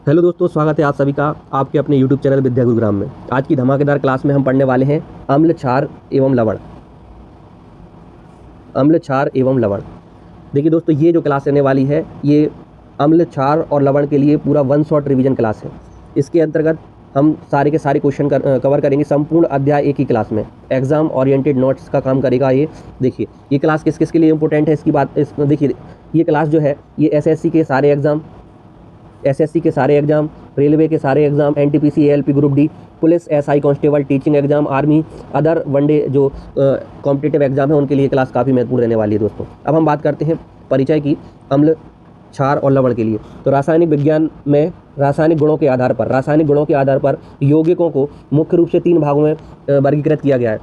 Hello दोस्तों, स्वागत है आप सभी का आपके अपने YouTube चैनल विद्या गुरुग्राम में। आज की धमाकेदार क्लास में हम पढ़ने वाले हैं अम्ल, क्षार एवं लवण। अम्ल, क्षार एवं लवण। देखिए दोस्तों, ये जो क्लास रहने वाली है ये अम्ल, क्षार और लवण के लिए पूरा वन शॉट रिवीजन क्लास है। इसके अंतर्गत हम सारे के सारे क्वेश्चन कवर करेंगे, संपूर्ण अध्याय एक ही क्लास में। एग्जाम ओरिएंटेड नोट्स का काम करेगा ये। देखिए ये क्लास किस किस के लिए इंपॉर्टेंट है इसकी बात देखिए, ये क्लास जो है ये एसएससी के सारे एग्जाम, रेलवे के सारे exam, NTPC, ALP group D, police, SI constable, teaching exam, army, other one day जो कॉम्पिटिटिव एग्जाम है उनके लिए क्लास काफ़ी महत्वपूर्ण रहने वाली है दोस्तों। अब हम बात करते हैं परिचय की अम्ल, क्षार और लवण के लिए। तो रासायनिक विज्ञान में रासायनिक गुणों के आधार पर यौगिकों को मुख्य रूप से 3 भागों में वर्गीकृत किया गया है।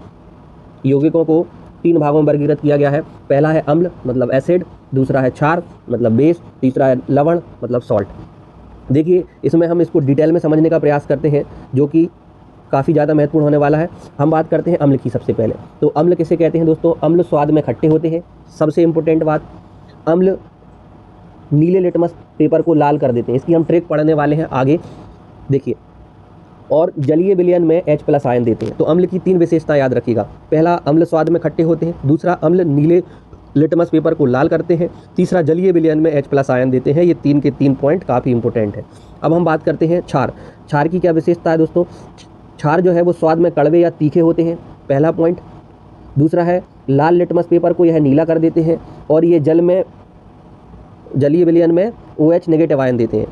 यौगिकों को 3 भागों में वर्गीकृत किया गया है। पहला है अम्ल मतलब एसिड, दूसरा है क्षार मतलब बेस, तीसरा है लवण मतलब सॉल्ट। देखिए इसमें हम इसको डिटेल में समझने का प्रयास करते हैं जो कि काफ़ी ज़्यादा महत्वपूर्ण होने वाला है। हम बात करते हैं अम्ल की सबसे पहले। तो अम्ल किसे कहते हैं दोस्तों? अम्ल स्वाद में खट्टे होते हैं। सबसे इम्पोर्टेंट बात, अम्ल नीले लिटमस पेपर को लाल कर देते हैं। इसकी हम ट्रिक पढ़ने वाले हैं आगे, देखिए। और जलीय विलयन में H+ आयन देते हैं। तो अम्ल की 3 विशेषता याद रखिएगा। पहला, अम्ल स्वाद में खट्टे होते हैं। दूसरा, अम्ल नीले लिटमस पेपर को लाल करते हैं। तीसरा, जलीय विलयन में H+ आयन देते हैं। ये 3 के 3 पॉइंट काफ़ी इंपॉर्टेंट है। अब हम बात करते हैं क्षार। क्षार की क्या विशेषता है दोस्तों? क्षार जो है वो स्वाद में कड़वे या तीखे होते हैं, पहला पॉइंट। दूसरा है, लाल लिटमस पेपर को यह नीला कर देते हैं और ये जलीय विलयन में OH नेगेटिव आयन देते हैं।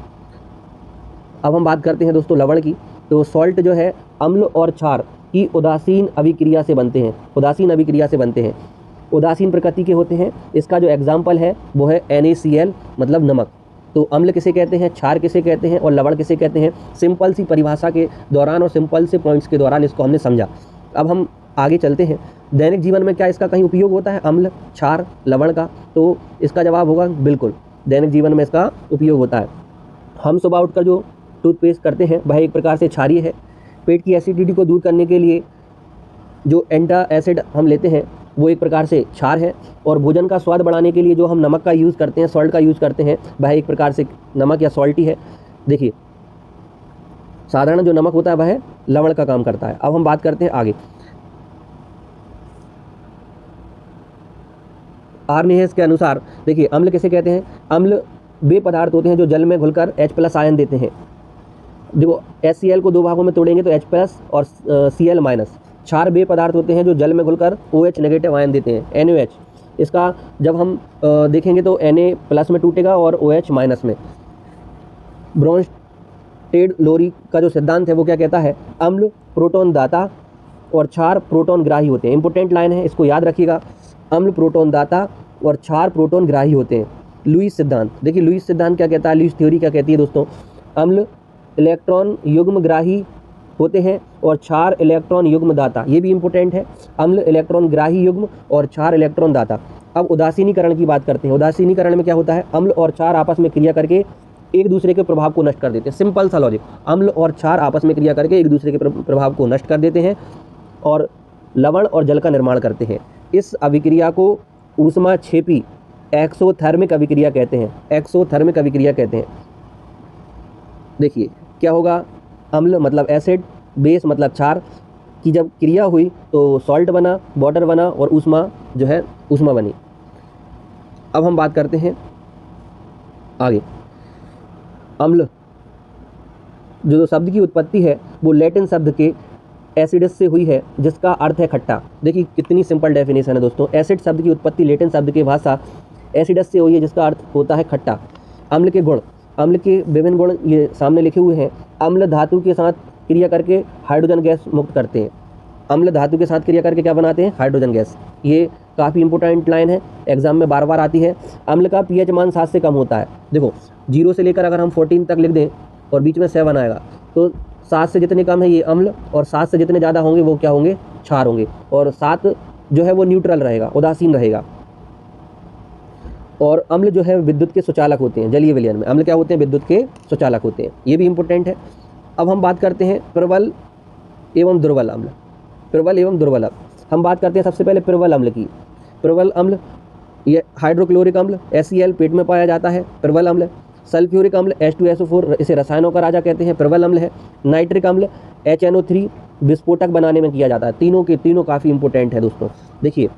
अब हम बात करते हैं दोस्तों लवण की। तो सॉल्ट जो है अम्ल और क्षार की उदासीन अभिक्रिया से बनते हैं। उदासीन प्रकृति के होते हैं। इसका जो एग्जाम्पल है वो है NaCl मतलब नमक। तो अम्ल किसे कहते हैं, क्षार किसे कहते हैं और लवण किसे कहते हैं? सिंपल सी परिभाषा के दौरान और सिंपल से पॉइंट्स के दौरान इसको हमने समझा। अब हम आगे चलते हैं। दैनिक जीवन में क्या इसका कहीं उपयोग होता है अम्ल, क्षार, लवण का? तो इसका जवाब होगा बिल्कुल, दैनिक जीवन में इसका उपयोग होता है। हम सुबह उठकर जो टूथपेस्ट करते हैं वह एक प्रकार से क्षारीय है। पेट की एसिडिटी को दूर करने के लिए जो एंटा एसिड हम लेते हैं वो एक प्रकार से क्षार है। और भोजन का स्वाद बढ़ाने के लिए जो हम नमक का यूज़ करते हैं, सॉल्ट का यूज़ करते हैं, वह एक प्रकार से नमक या सॉल्ट ही है। देखिए साधारण जो नमक होता है वह लवण का काम करता है। अब हम बात करते हैं आगे। आर्निहेस के अनुसार देखिए अम्ल किसे कहते हैं? अम्ल वे पदार्थ होते हैं जो जल में घुलकर H+ आयन देते हैं। देखो HCl को 2 भागों में तोड़ेंगे तो H+ और Cl-। क्षार वे पदार्थ होते हैं जो जल में घुलकर OH नेगेटिव आयन देते हैं, NaOH। इसका जब हम देखेंगे तो Na+ में टूटेगा और OH- में। ब्रोंस्टेड-लोरी का जो सिद्धांत है वो क्या कहता है? अम्ल प्रोटॉन दाता और क्षार प्रोटॉन ग्राही होते हैं। इंपॉर्टेंट लाइन है, इसको याद रखिएगा। अम्ल प्रोटॉन दाता और क्षार प्रोटॉन ग्राही होते हैं। लुईस सिद्धांत, देखिए लुईस सिद्धांत क्या कहता है, लुईस थ्योरी क्या कहती है दोस्तों? अम्ल इलेक्ट्रॉन युग्म ग्राही होते हैं और क्षार इलेक्ट्रॉन युग्म दाता। ये भी इंपॉर्टेंट है, अम्ल इलेक्ट्रॉन ग्राही युग्म और क्षार इलेक्ट्रॉन दाता। अब उदासीनीकरण की बात करते हैं। उदासीनीकरण में क्या होता है? अम्ल और क्षार आपस में क्रिया करके एक दूसरे के प्रभाव को नष्ट कर देते हैं। सिंपल सा लॉजिक, अम्ल और क्षार आपस में क्रिया करके एक दूसरे के प्रभाव को नष्ट कर देते हैं और लवण और जल का निर्माण करते हैं। इस अभिक्रिया को ऊष्माक्षेपी एक्सोथर्मिक अभिक्रिया कहते हैं। देखिए क्या होगा? अम्ल मतलब एसिड, बेस मतलब क्षार की जब क्रिया हुई तो सॉल्ट बना, वाटर बना और ऊष्मा बनी। अब हम बात करते हैं आगे। अम्ल जो शब्द की उत्पत्ति है वो लैटिन शब्द के एसिडस से हुई है जिसका अर्थ है खट्टा। देखिए कितनी सिंपल डेफिनेशन है दोस्तों। एसिड शब्द की उत्पत्ति लैटिन शब्द की भाषा एसिडस से हुई है जिसका अर्थ होता है खट्टा। अम्ल के गुण, अम्ल के विभिन्न गुण ये सामने लिखे हुए हैं। अम्ल धातु के साथ क्रिया करके हाइड्रोजन गैस मुक्त करते हैं। अम्ल धातु के साथ क्रिया करके क्या बनाते हैं? Hydrogen gas. ये काफ़ी इंपॉर्टेंट लाइन है, एग्जाम में बार बार आती है। अम्ल का pH मान 7 से कम होता है। देखो 0 से लेकर अगर हम 14 तक लिख दें और बीच में 7 आएगा तो 7 से जितने कम है ये अम्ल और 7 से जितने ज़्यादा होंगे वो क्या होंगे? क्षार होंगे। और 7 जो है वो न्यूट्रल रहेगा, उदासीन रहेगा। और अम्ल जो है विद्युत के सुचालक होते हैं। जलीय विलयन में अम्ल क्या होते हैं? विद्युत के सुचालक होते हैं। ये भी इंपॉर्टेंट है। अब हम बात करते हैं प्रबल एवं दुर्बल अम्ल। हम बात करते हैं सबसे पहले प्रबल अम्ल की। प्रबल अम्ल ये हाइड्रोक्लोरिक अम्ल HCl पेट में पाया जाता है। प्रबल अम्ल सल्फ्यूरिक अम्ल H2SO4, इसे रसायनों का राजा कहते हैं, प्रबल अम्ल है। नाइट्रिक अम्ल HNO3 विस्फोटक बनाने में किया जाता है। तीनों के तीनों काफ़ी इंपॉर्टेंट है दोस्तों। देखिए,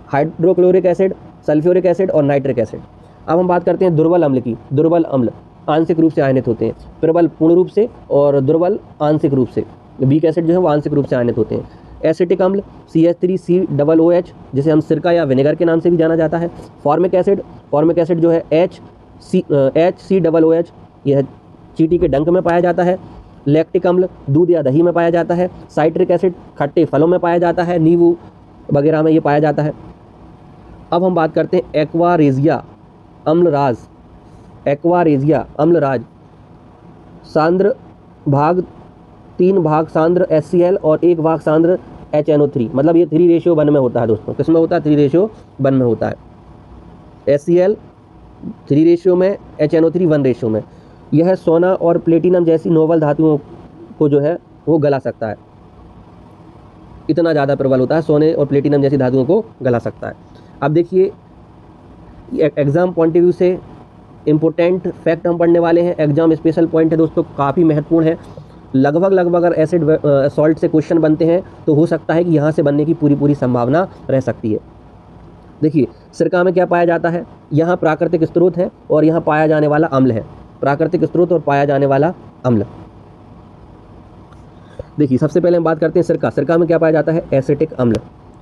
हाइड्रोक्लोरिक एसिड, सल्फ्यूरिक एसिड और नाइट्रिक एसिड। अब हम बात करते हैं दुर्बल अम्ल की। दुर्बल अम्ल आंशिक रूप से आयनित होते हैं, प्रबल पूर्ण रूप से और दुर्बल आंशिक रूप से। वीक एसिड जो है वो आंशिक रूप से आयनित होते हैं। एसिटिक अम्ल CH3COOH, जिसे हम सिरका या विनेगर के नाम से भी जाना जाता है। फॉर्मिक एसिड जो है HCOOH, यह चींटी के डंक में पाया जाता है। लैक्टिक अम्ल दूध या दही में पाया जाता है। साइट्रिक एसिड खट्टे फलों में पाया जाता है, नींबू वगैरह में ये पाया जाता है। अब हम बात करते हैं एक्वारेजिया अम्लराज। सांद्र भाग 3 भाग सांद्र HCl और 1 भाग सांद्र HNO3, मतलब ये 3:1 में होता है दोस्तों। किस में होता है? 3:1 में होता है। HCl 3 में, HNO3 1 में। यह सोना और प्लेटिनम जैसी नोबल धातुओं को जो है वो गला सकता है। इतना ज़्यादा प्रबल होता है, सोने और प्लेटिनम जैसी धातुओं को गला सकता है। अब देखिए, एग्ज़ाम पॉइंट ऑफ व्यू से इम्पोर्टेंट फैक्ट हम पढ़ने वाले हैं। एग्जाम स्पेशल पॉइंट है दोस्तों, काफ़ी महत्वपूर्ण है। लगभग अगर एसिड सॉल्ट से क्वेश्चन बनते हैं तो हो सकता है कि यहाँ से बनने की पूरी संभावना रह सकती है। देखिए, सिरका में क्या पाया जाता है? यहाँ प्राकृतिक स्रोत है और यहाँ पाया जाने वाला अम्ल है। प्राकृतिक स्रोत और पाया जाने वाला अम्ल। देखिए, सबसे पहले हम बात करते हैं सिरका में क्या पाया जाता है? एसिटिक अम्ल।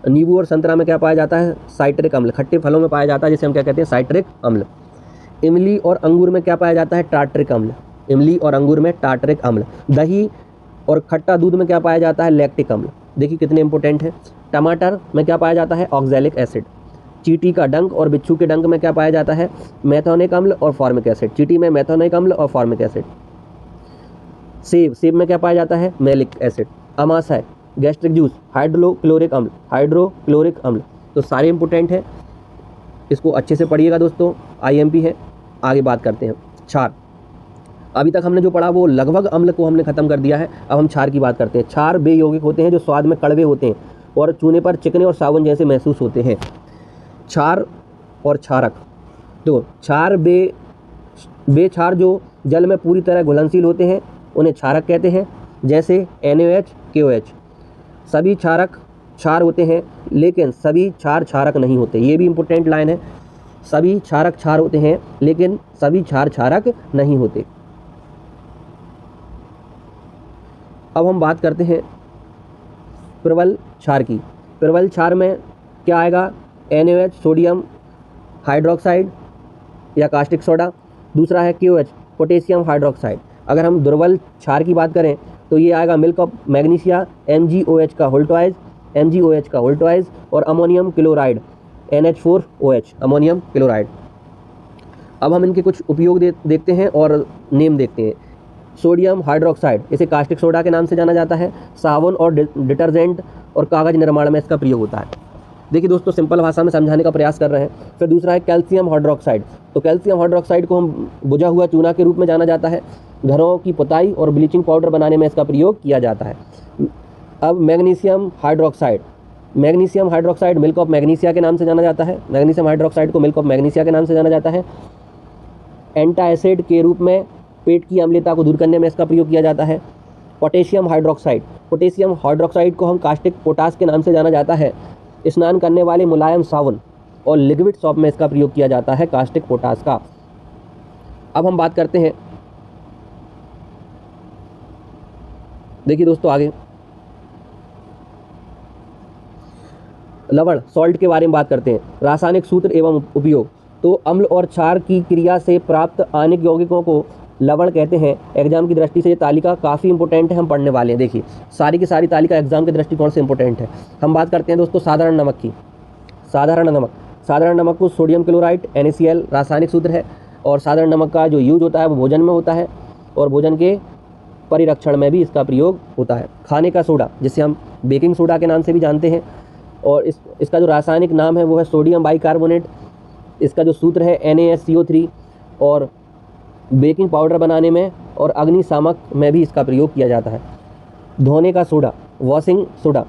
नींबू और संतरा में क्या पाया जाता है? साइट्रिक अम्ल। खट्टे फलों में पाया जाता है, जिसे हम क्या कहते हैं? साइट्रिक अम्ल। इमली और अंगूर में क्या पाया जाता है? टार्ट्रिक अम्ल। इमली और अंगूर में टार्ट्रिक अम्ल। दही और खट्टा दूध में क्या पाया जाता है? लैक्टिक अम्ल। देखिए कितने इंपॉर्टेंट है। टमाटर में क्या पाया जाता है? Oxalic acid. चींटी का डंक और बिच्छू के डंक में क्या पाया जाता है? मैथोनिक अम्ल और फॉर्मिक एसिड। चींटी में मैथोनिक अम्ल और फॉर्मिक एसिड। सेब में क्या पाया जाता है? Malic acid. अमाशय, गैस्ट्रिक जूस, हाइड्रोक्लोरिक अम्ल। तो सारे इंपॉर्टेंट है, इसको अच्छे से पढ़िएगा दोस्तों, IMP है। आगे बात करते हैं क्षार। अभी तक हमने जो पढ़ा वो लगभग अम्ल को हमने खत्म कर दिया है। अब हम क्षार की बात करते हैं। क्षार बे यौगिक होते हैं जो स्वाद में कड़वे होते हैं और चूने पर चिकने और साबुन जैसे महसूस होते हैं। क्षार और क्षारक। तो क्षार बे क्षार जो जल में पूरी तरह घुलनशील होते हैं उन्हें क्षारक कहते हैं, जैसे NaOH, KOH। सभी क्षारक क्षार होते हैं लेकिन सभी क्षार क्षारक नहीं होते। ये भी इंपॉर्टेंट लाइन है। सभी क्षारक क्षार होते हैं लेकिन सभी क्षार क्षारक नहीं होते। अब हम बात करते हैं प्रबल क्षार की। प्रबल क्षार में क्या आएगा? NaOH, सोडियम हाइड्रोक्साइड या कास्टिक सोडा। दूसरा है KOH, पोटेशियम हाइड्रोक्साइड। अगर हम दुर्बल क्षार की बात करें तो ये आएगा मिल्क ऑफ मैग्नीशिया, MgOH का होल्टवाइज और ammonium chloride, NH4OH, ammonium chloride. अब हम इनके कुछ उपयोग देखते हैं और नेम देखते हैं। सोडियम हाइड्रोक्साइड, इसे कास्टिक सोडा के नाम से जाना जाता है। साबुन और डिटर्जेंट और कागज निर्माण में इसका प्रयोग होता है। देखिए दोस्तों, सिंपल भाषा में समझाने का प्रयास कर रहे हैं। फिर दूसरा है कैल्शियम हाइड्रोक्साइड। तो कैल्शियम हाइड्रोक्साइड को हम बुझा हुआ चूना के रूप में जाना जाता है। घरों की पुताई और ब्लीचिंग पाउडर बनाने में इसका प्रयोग किया जाता है। अब magnesium hydroxide milk of magnesia के नाम से जाना जाता है। मैग्नीशियम हाइड्रोक्साइड को मिल्क ऑफ मैग्नीशिया के नाम से जाना जाता है। एंटाएसिड के रूप में पेट की अम्लता को दूर करने में इसका प्रयोग किया जाता है। पोटेशियम हाइड्रोक्साइड को हम कास्टिक पोटास के नाम से जाना जाता है। स्नान करने वाले मुलायम साबुन और लिक्विड सॉप में इसका प्रयोग किया जाता है, कास्टिक पोटास का। अब हम बात करते हैं, देखिए दोस्तों आगे लवण सॉल्ट के बारे में बात करते हैं। रासायनिक सूत्र एवं उपयोग। तो अम्ल और क्षार की क्रिया से प्राप्त आयनिक यौगिकों को लवण कहते हैं। एग्जाम की दृष्टि से ये तालिका काफ़ी इंपॉर्टेंट है, हम पढ़ने वाले हैं। देखिए सारी की सारी तालिका एग्जाम के दृष्टिकोण से इंपॉर्टेंट है। हम बात करते हैं दोस्तों साधारण नमक की। साधारण नमक को सोडियम क्लोराइड NaCl रासायनिक सूत्र है। और साधारण नमक का जो यूज होता है वो भोजन में होता है और भोजन के परिरक्षण में भी इसका प्रयोग होता है। खाने का सोडा, जिसे हम बेकिंग सोडा के नाम से भी जानते हैं, और इसका जो रासायनिक नाम है वो है सोडियम बाइकार्बोनेट। इसका जो सूत्र है NaSCO3। और बेकिंग पाउडर बनाने में और अग्निशामक में भी इसका प्रयोग किया जाता है। धोने का सोडा, वॉशिंग सोडा,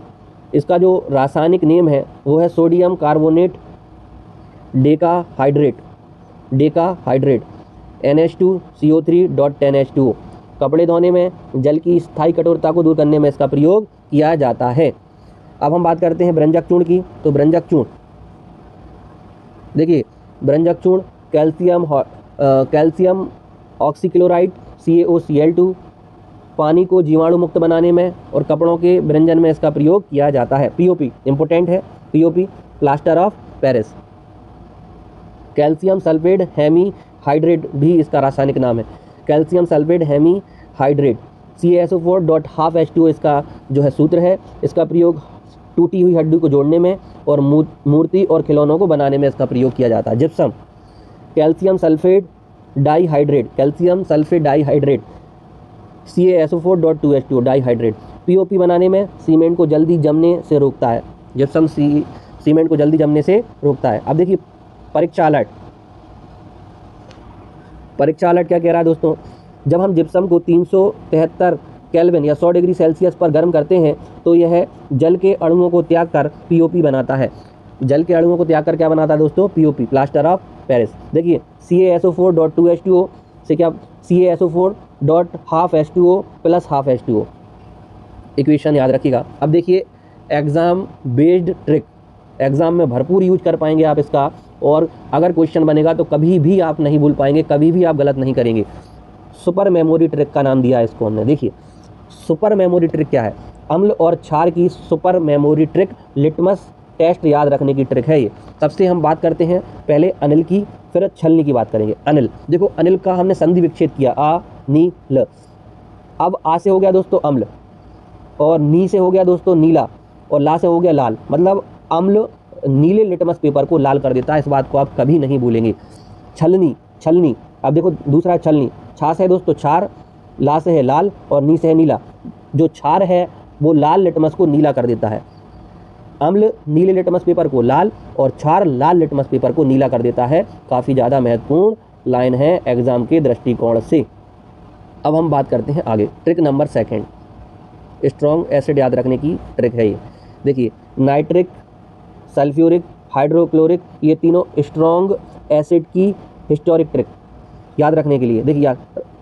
इसका जो रासायनिक नेम है वो है सोडियम कार्बोनेट डेकाहाइड्रेट। NH2CO3.10H2O। कपड़े धोने में जल की स्थायी कठोरता को दूर करने में इसका प्रयोग किया जाता है। अब हम बात करते हैं ब्रंजक चूर्ण की। तो ब्रंजक चूर्ण देखिए, ब्रंजक चूर्ण कैल्शियम ऑक्सीक्लोराइड CaOCl2 पानी को जीवाणु मुक्त बनाने में और कपड़ों के ब्रंजन में इसका प्रयोग किया जाता है। POP इंपोर्टेंट है, POP plaster of Paris. Calcium sulphate hemihydrate भी इसका रासायनिक नाम है, कैल्शियम सल्फेट हेमीहाइड्रेट। CaSO4.12H2O इसका जो है सूत्र है। इसका प्रयोग टूटी हुई हड्डी को जोड़ने में और मूर्ति और खिलौनों को बनाने में इसका प्रयोग किया जाता है। Gypsum calcium sulphate dihydrate, calcium sulphate dihydrate CaSO4.2H2O dihydrate. POP बनाने में सीमेंट को जल्दी जमने से रोकता है। जिप्सम सीमेंट को जल्दी जमने से रोकता है। अब देखिए परीक्षा अलर्ट क्या कह रहा है दोस्तों। जब हम जिप्सम को 373 केल्विन या 100 डिग्री सेल्सियस पर गर्म करते हैं तो यह जल के अणुओं को त्याग कर POP बनाता है। जल के अणुओं को त्याग कर क्या बनाता है दोस्तों? POP plaster of Paris. देखिए CaSO4.2H2O से क्या CaSO4.12H2O plus half H2O। Equation याद रखिएगा। अब देखिए एग्जाम बेस्ड ट्रिक, एग्जाम में भरपूर यूज कर पाएंगे आप इसका, और अगर क्वेश्चन बनेगा तो कभी भी आप नहीं भूल पाएंगे, कभी भी आप गलत नहीं करेंगे। सुपर मेमोरी ट्रिक का नाम दिया है इसको हमने। देखिए सुपर मेमोरी ट्रिक क्या है? अम्ल और क्षार की super memory trick, litmus test याद रखने की ट्रिक है ये। सबसे हम बात करते हैं पहले अनिल की, फिर छलनी की बात करेंगे। अनिल, देखो अनिल का हमने संधि विच्छेद किया, आ नी ल। अब आ से हो गया दोस्तों अम्ल, और नी से हो गया दोस्तों नीला, और ला से हो गया लाल। मतलब अम्ल नीले लिटमस पेपर को लाल कर देता है, इस बात को आप कभी नहीं भूलेंगे। छलनी, छलनी, अब देखो दूसरा है छलनी। छा से है दोस्तों क्षार, ला से है लाल, और नी से है नीला। जो क्षार है वो लाल लिटमस को नीला कर देता है। अम्ल नीले लिटमस पेपर को लाल, और क्षार लाल लिटमस पेपर को नीला कर देता है। काफ़ी ज़्यादा महत्वपूर्ण लाइन है एग्जाम के दृष्टिकोण से। अब हम बात करते हैं आगे, ट्रिक नंबर 2, स्ट्रॉन्ग एसिड याद रखने की ट्रिक है ये। देखिए नाइट्रिक, सल्फ्यूरिक, हाइड्रोक्लोरिक, ये तीनों स्ट्रॉन्ग एसिड की हिस्टोरिक ट्रिक याद रखने के लिए। देखिए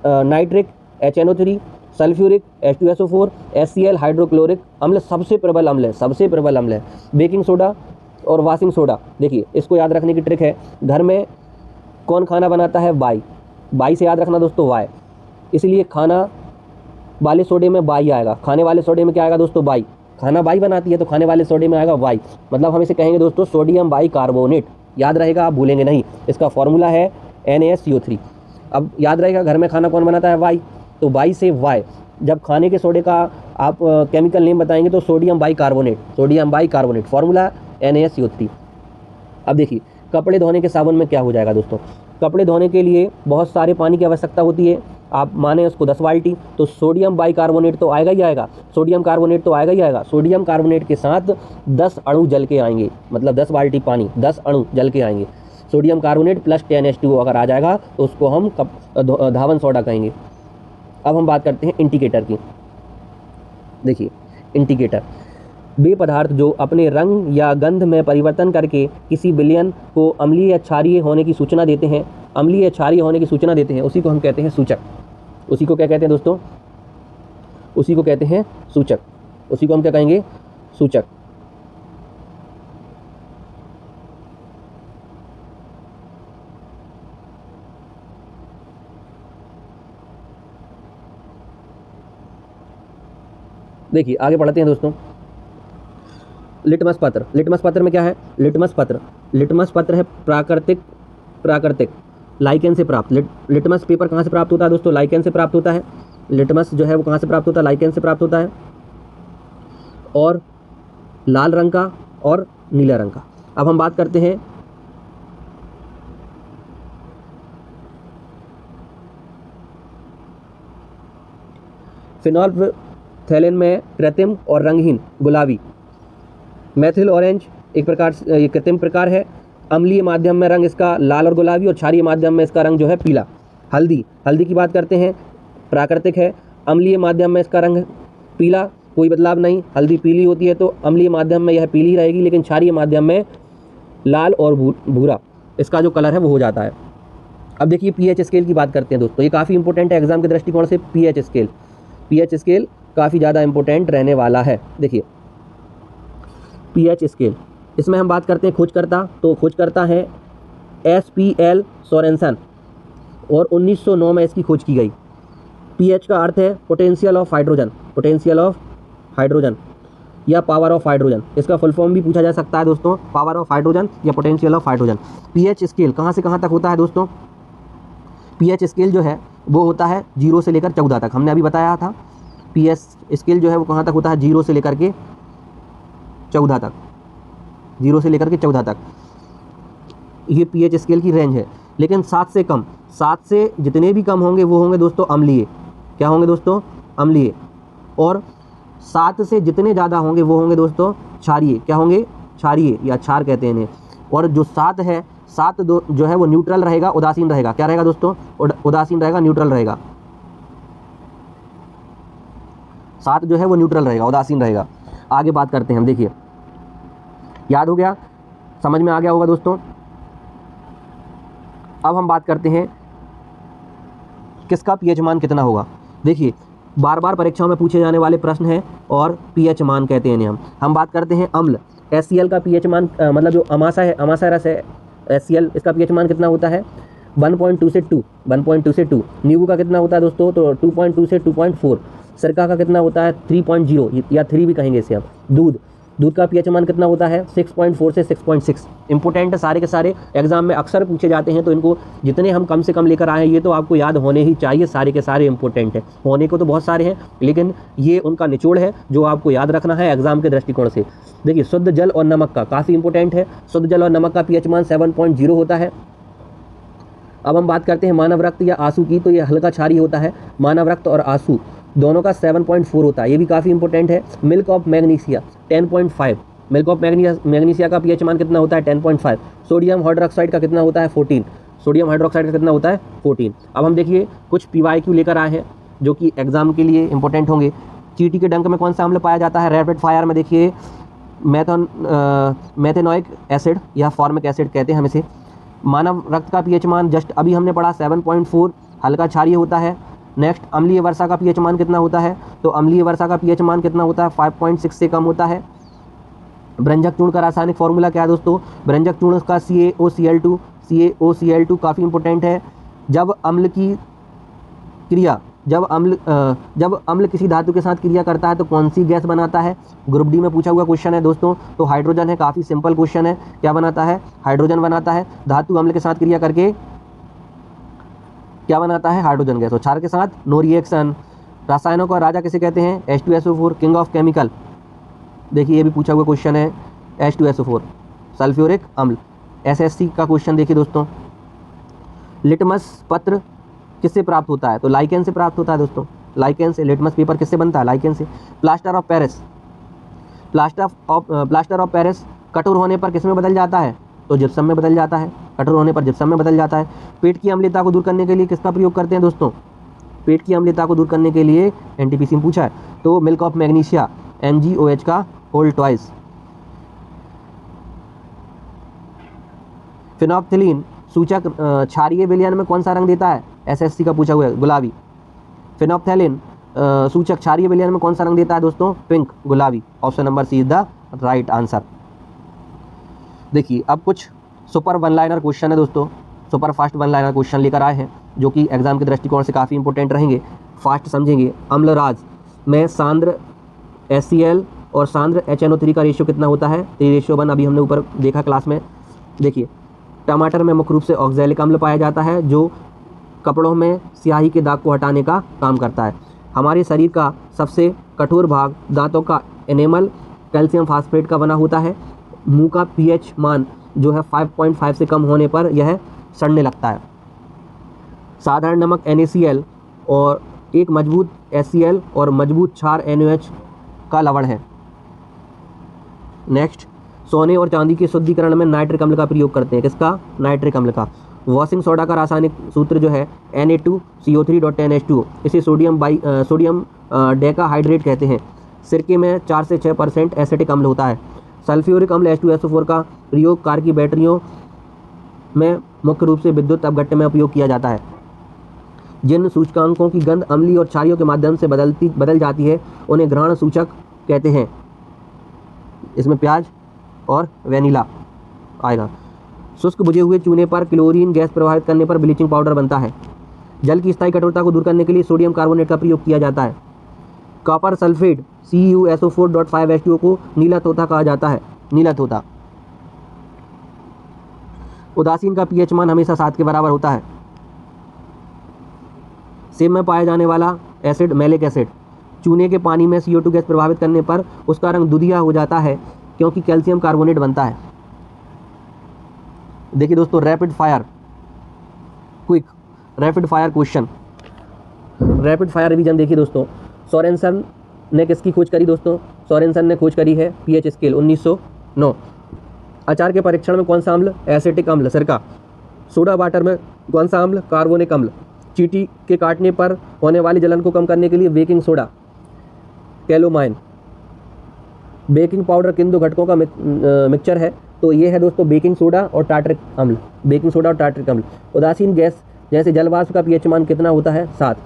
nitric HNO3, sulphuric H2SO4, HCl hydrochloric अम्ल सबसे प्रबल अम्ल है, सबसे प्रबल अम्ल है। बेकिंग सोडा और वॉशिंग सोडा, देखिए इसको याद रखने की ट्रिक है। घर में कौन खाना बनाता है? बाई। बाई से याद रखना दोस्तों वाई, इसलिए खाना वाले सोडे में बाई आएगा, खाने वाले सोडे में क्या आएगा दोस्तों? बाई। खाना बाई बनाती है तो खाने वाले सोडे में आएगा वाई। मतलब हम इसे कहेंगे दोस्तों सोडियम बाई कार्बोनेट। याद रहेगा, आप भूलेंगे नहीं। इसका फॉर्मूला है NaSCO3। अब याद रहेगा घर में खाना कौन बनाता है? वाई। तो बाई से वाई। जब खाने के सोडे का आप केमिकल नेम बताएंगे तो sodium by carbonate, sodium by carbonate, formula NaSCO3। अब देखिए कपड़े धोने के साबुन में क्या हो जाएगा दोस्तों? कपड़े धोने के लिए बहुत सारे पानी की आवश्यकता होती है, आप माने उसको 10 बाल्टी, तो सोडियम बाई कार्बोनेट तो आएगा ही आएगा, सोडियम कार्बोनेट तो आएगा ही आएगा। सोडियम कार्बोनेट के साथ 10 अणु जल के आएंगे, मतलब 10 बाल्टी पानी 10 अणु जल के आएंगे। सोडियम कार्बोनेट प्लस 10H2O अगर आ जाएगा तो उसको हम धावन सोडा कहेंगे। अब हम बात करते हैं इंडिकेटर की। देखिए इंडिकेटर वे पदार्थ जो अपने रंग या गंध में परिवर्तन करके किसी विलयन को अम्लीय या क्षारीय होने की सूचना देते हैं, अम्लीय या क्षारीय होने की सूचना देते हैं, उसी को हम कहते हैं सूचक। उसी को क्या कहते हैं दोस्तों? उसी को कहते हैं सूचक। उसी को हम क्या कहेंगे? सूचक। देखिए आगे बढ़ते हैं दोस्तों। लिटमस पत्र, लिटमस पत्र में क्या है? लिटमस पत्र है प्राकृतिक लाइकेन से प्राप्त। लिटमस पेपर कहाँ से प्राप्त होता है दोस्तों? लाइकेन से प्राप्त होता है। लिटमस जो है वो कहाँ से प्राप्त होता है? लाइकेन से प्राप्त होता है, और लाल रंग का और नीला रंग का। अब हम बात करते हैं फिनोल्फथैलेन में कृत्रिम और रंगहीन गुलाबी। मैथिल ऑरेंज एक प्रकार ये कृत्रिम प्रकार है। अम्लीय माध्यम में रंग इसका लाल और गुलाबी, और क्षारीय माध्यम में इसका रंग जो है पीला। हल्दी की बात करते हैं, प्राकृतिक है। अम्लीय माध्यम में इसका रंग पीला, कोई बदलाव नहीं। हल्दी पीली होती है तो अम्लीय माध्यम में यह पीली रहेगी, लेकिन क्षारीय माध्यम में लाल और भूरा इसका जो कलर है वो हो जाता है। अब देखिए पीएच स्केल की बात करते हैं दोस्तों, ये काफ़ी इंपॉर्टेंट है एग्जाम के दृष्टिकोण से। पीएच स्केल काफ़ी ज़्यादा इंपॉर्टेंट रहने वाला है। देखिए पीएच स्केल, इसमें हम बात करते हैं खोजकर्ता, तो खोजकर्ता है SPL सोरेनसन और 1909 में इसकी खोज की गई। पीएच का अर्थ है पोटेंशियल ऑफ हाइड्रोजन या पावर ऑफ हाइड्रोजन। इसका फुल फॉर्म भी पूछा जा सकता है दोस्तों, पावर ऑफ हाइड्रोजन या potential of hydrogen. PH scale कहाँ से कहाँ तक होता है दोस्तों? पीएच स्केल जो है वो होता है 0 से लेकर 14 तक। हमने अभी बताया था पीएच स्केल जो है वो कहाँ तक होता है? 0 से लेकर के 14 तक। 0 से लेकर के 14 तक ये पीएच स्केल की रेंज है। लेकिन 7 से कम, 7 से जितने भी कम होंगे वो होंगे दोस्तों अम्लीय। क्या होंगे दोस्तों? अम्लीय। और 7 से जितने ज़्यादा होंगे वो होंगे दोस्तों क्षारीय। क्या होंगे? क्षारीय या क्षार कहते हैं इन्हें। और जो 7 है, 7 जो है वो न्यूट्रल रहेगा, उदासीन रहेगा। क्या रहेगा दोस्तों? उदासीन रहेगा, न्यूट्रल रहेगा। 7 जो है वो न्यूट्रल रहेगा, उदासीन रहेगा। आगे बात करते हैं हम। देखिए याद हो गया, समझ में आ गया होगा दोस्तों। अब हम बात करते हैं किसका पीएच मान कितना होगा। देखिए बार बार परीक्षाओं में पूछे जाने वाले प्रश्न हैं और पीएच मान कहते हैं इन्हें हम बात करते हैं अम्ल। HCl का पीएच मान मतलब जो अमाशा है, अमाशा रस है HCl, इसका पीएच मान कितना होता है? 1.2 से 2, 1.2 से 2। नींबू का कितना होता है दोस्तों? तो 2.2 से 2.4। सिरका का कितना होता है? 3.0 या 3 भी कहेंगे इसे हम। दूध का पीएच मान कितना होता है? 6.4 से 6.6। इंपॉर्टेंट है सारे के सारे, एग्जाम में अक्सर पूछे जाते हैं, तो इनको जितने हम कम से कम लेकर आए हैं ये तो आपको याद होने ही चाहिए। सारे के सारे इंपॉर्टेंट है, होने को तो बहुत सारे हैं लेकिन ये उनका निचोड़ है जो आपको याद रखना है एग्जाम के दृष्टिकोण से। देखिए शुद्ध जल और नमक का काफ़ी इंपॉर्टेंट है। शुद्ध जल और नमक का पीएच मान 7.0 होता है। अब हम बात करते हैं मानव रक्त या आंसू की, तो ये हल्का क्षारीय होता है। मानव रक्त और आंसू दोनों का 7.4 होता है, ये भी काफ़ी इंपॉर्टेंट है। Milk of magnesia 10.5। Milk of magnesia का पीएच मान कितना होता है? 10.5। सोडियम हाइड्रोक्साइड का कितना होता है? 14। सोडियम हाइड्रोक्साइड का कितना होता है? 14। अब हम देखिए कुछ PYQ लेकर आए हैं जो कि एग्जाम के लिए इंपॉर्टेंट होंगे। चींटी के डंक में कौन सा अम्ल पाया जाता है? रैपिड फायर में देखिए मेथेनोइक एसिड या फॉर्मिक एसिड कहते हैं हम इसे। मानव रक्त का पीएच मान जस्ट अभी हमने पढ़ा 7.4, हल्का क्षारीय होता है। नेक्स्ट अम्लीय वर्षा का पीएच मान कितना होता है? तो अम्लीय वर्षा का पीएच मान कितना होता है? 5.6 से कम होता है। ब्रंजक चूर्ण का रासायनिक फॉर्मूला क्या है दोस्तों? ब्रंजक चूर्ण का CaOCl2 काफ़ी इंपॉर्टेंट है। जब अम्ल किसी धातु के साथ क्रिया करता है तो कौन सी गैस बनाता है? ग्रुप डी में पूछा हुआ क्वेश्चन है दोस्तों, तो हाइड्रोजन है। काफ़ी सिंपल क्वेश्चन है। क्या बनाता है? हाइड्रोजन बनाता है। धातु अम्ल के साथ क्रिया करके क्या बनाता है? Hydrogen gas. और क्षार के साथ नो रिएक्शन। रसायनों का राजा किसे कहते हैं? H2SO4, king of chemical. देखिए ये भी पूछा हुआ क्वेश्चन है, H2SO4 सल्फ्यूरिक अम्ल। SSC का क्वेश्चन देखिए दोस्तों, लिटमस पत्र किससे प्राप्त होता है? तो लाइकेन से प्राप्त होता है दोस्तों, लाइकेन से। लिटमस पेपर किससे बनता है? लाइकेन से। प्लास्टर ऑफ पेरिस कठोर होने पर किस में बदल जाता है? तो जिप्सम में बदल जाता है। कठोर होने पर जिप्सम में बदल जाता है। पेट की अम्लता को दूर करने के लिए किसका प्रयोग करते हैं दोस्तों? पेट की अम्लता को दूर करने के लिए NTPC में पूछा है, तो मिल्क ऑफ मैग्नीशिया MgOH का होल ट्वाइस। फिनोक्थिलीन सूचक क्षारीय विलयन में कौन सा रंग देता है? SSC का पूछा हुआ है, गुलाबी। फिनोक्थिलीन सूचक क्षारीय विलयन में कौन सा रंग देता है दोस्तों? पिंक, गुलाबी। Option number C is the right answer. देखिए अब कुछ सुपर वन लाइनर क्वेश्चन है दोस्तों, super fast one liner question लेकर आए हैं जो कि एग्जाम के दृष्टिकोण से काफ़ी इंपॉर्टेंट रहेंगे, फास्ट समझेंगे। अम्लराज में सांद्र HCl और सांद्र HNO3 का रेशियो कितना होता है? 3:1। अभी हमने ऊपर देखा क्लास में। देखिए टमाटर में मुख्य रूप से ऑक्जेलिक अम्ल पाया जाता है जो कपड़ों में स्याही के दाग को हटाने का काम करता है। हमारे शरीर का सबसे कठोर भाग दांतों का एनेमल कैल्शियम फास्फेट का बना होता है। मुंह का pH मान जो है 5.5 से कम होने पर यह सड़ने लगता है। साधारण नमक NaCl और एक मजबूत HCl और मजबूत क्षार NaOH का लवण है। नेक्स्ट, सोने और चांदी के शुद्धिकरण में नाइट्रिक अम्ल का प्रयोग करते हैं। किसका? नाइट्रिक अम्ल का। वॉशिंग सोडा का रासायनिक सूत्र जो है Na2CO3.10H2O, इसे सोडियम डेकाहाइड्रेट कहते हैं। सिरके में 4 से 6% एसिटिक अम्ल होता है। सल्फ्यूरिक अम्ल H2SO4 का प्रयोग कार की बैटरियों में मुख्य रूप से विद्युत अपघट्य में उपयोग किया जाता है। जिन सूचकांकों की गंध अम्लीय और क्षारीय के माध्यम से बदल जाती है उन्हें ग्रहण सूचक कहते हैं। इसमें प्याज और वेनिला आएगा। शुष्क बुझे हुए चूने पर क्लोरीन गैस प्रवाहित करने पर ब्लीचिंग पाउडर बनता है। जल की स्थायी कठोरता को दूर करने के लिए सोडियम कार्बोनेट का प्रयोग किया जाता है। कॉपर सल्फेट CuSO4.5H2O को नीला तोता कहा जाता है। नीला तोता। उदासीन का pH मान हमेशा 7 के बराबर होता है। सेब में पाया जाने वाला एसिड मैलिक एसिड चूने के पानी में CO2 गैस प्रभावित करने पर उसका रंग दुधिया हो जाता है क्योंकि कैल्शियम कार्बोनेट बनता है। देखिए दोस्तों, rapid fire question, rapid fire revision. देखिए दोस्तों, सोरेनसन ने किसकी खोज करी दोस्तों? सोरेनसन ने खोज करी है pH स्केल 1909। अचार के परीक्षण में कौन सा अम्ल? एसिटिक अम्ल सिरका। सोडा वाटर में कौन सा अम्ल? कार्बोनिक अम्ल। चींटी के काटने पर होने वाली जलन को कम करने के लिए बेकिंग सोडा, कैलोमाइन। बेकिंग पाउडर किन दो घटकों का मिक्सचर है? तो ये है दोस्तों बेकिंग सोडा और टार्टरिक अम्ल। बेकिंग सोडा और टार्टरिक अम्ल। उदासीन गैस जैसे जलवाष्प का pH मान कितना होता है? 7।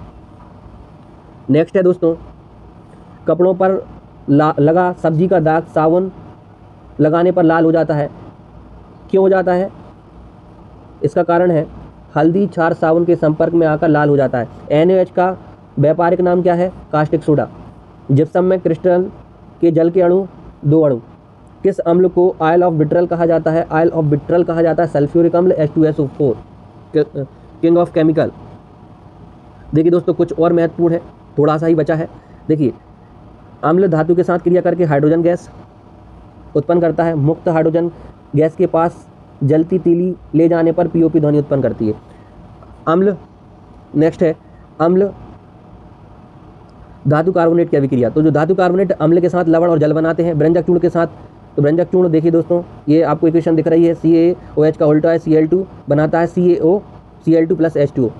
नेक्स्ट है दोस्तों, कपड़ों पर लगा सब्जी का दाग साबुन लगाने पर लाल हो जाता है। क्यों हो जाता है? इसका कारण है हल्दी क्षार साबुन के संपर्क में आकर लाल हो जाता है। NaOH का व्यापारिक नाम क्या है? Caustic soda. जिप्सम में क्रिस्टल के जल के अणु 2 अणु। किस अम्ल को आयल ऑफ विट्रल कहा जाता है? आयल ऑफ विट्रल कहा जाता है सल्फ्यूरिक अम्ल H2SO4, किंग ऑफ केमिकल। देखिए दोस्तों, कुछ और महत्वपूर्ण है, थोड़ा सा ही बचा है। देखिए, अम्ल धातु के साथ क्रिया करके हाइड्रोजन गैस उत्पन्न करता है। मुक्त हाइड्रोजन गैस के पास जलती तीली ले जाने पर POP ध्वनि उत्पन्न करती है। अम्ल, नेक्स्ट है अम्ल धातु कार्बोनेट की अभिक्रिया। तो जो धातु कार्बोनेट अम्ल के साथ लवण और जल बनाते हैं। व्यंजक चूर्ण के साथ, तो व्यंजक चूर्ण देखिए दोस्तों, ये आपको इक्वेशन दिख रही है, CaOH का उल्टा है Cl2 बनाता है CaOCl2 + H2O।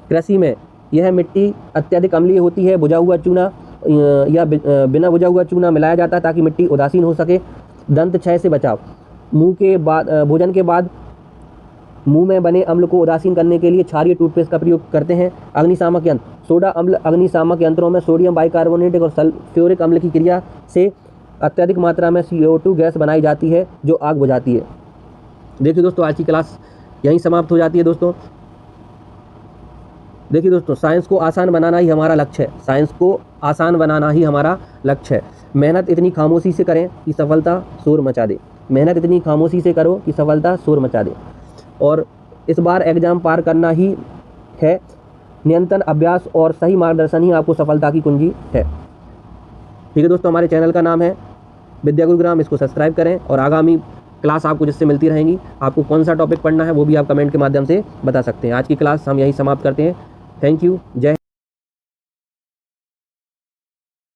कृषि में यह मिट्टी अत्यधिक अम्लीय होती है। बुझा हुआ चूना या बिना बुझा हुआ चूना मिलाया जाता है ताकि मिट्टी उदासीन हो सके। दंत क्षय से बचाव। भोजन के बाद मुंह में बने अम्ल को उदासीन करने के लिए क्षारीय टूथपेस्ट का प्रयोग करते हैं। अग्निशामक यंत्र। सोडा अम्ल अग्निशामक यंत्रों में सोडियम बाइकार्बोनेट और सल्फ्यूरिक अम्ल की क्रिया से अत्यधिक मात्रा में CO2 गैस बनाई जाती है जो आग बुझाती है। देखिए दोस्तों, आज की क्लास यहीं समाप्त हो जाती है दोस्तों। देखिए दोस्तों, साइंस को आसान बनाना ही हमारा लक्ष्य है। साइंस को आसान बनाना ही हमारा लक्ष्य है। मेहनत इतनी खामोशी से करें कि सफलता शोर मचा दे। मेहनत इतनी खामोशी से करो कि सफलता शोर मचा दे। और इस बार एग्ज़ाम पार करना ही है। निरंतर अभ्यास और सही मार्गदर्शन ही आपको सफलता की कुंजी है। ठीक है दोस्तों, हमारे चैनल का नाम है विद्या गुरुग्राम। इसको सब्सक्राइब करें और आगामी क्लास आपको जिससे मिलती रहेंगी। आपको कौन सा टॉपिक पढ़ना है वो भी आप कमेंट के माध्यम से बता सकते हैं। आज की क्लास हम यहीं समाप्त करते हैं। Thank you. जय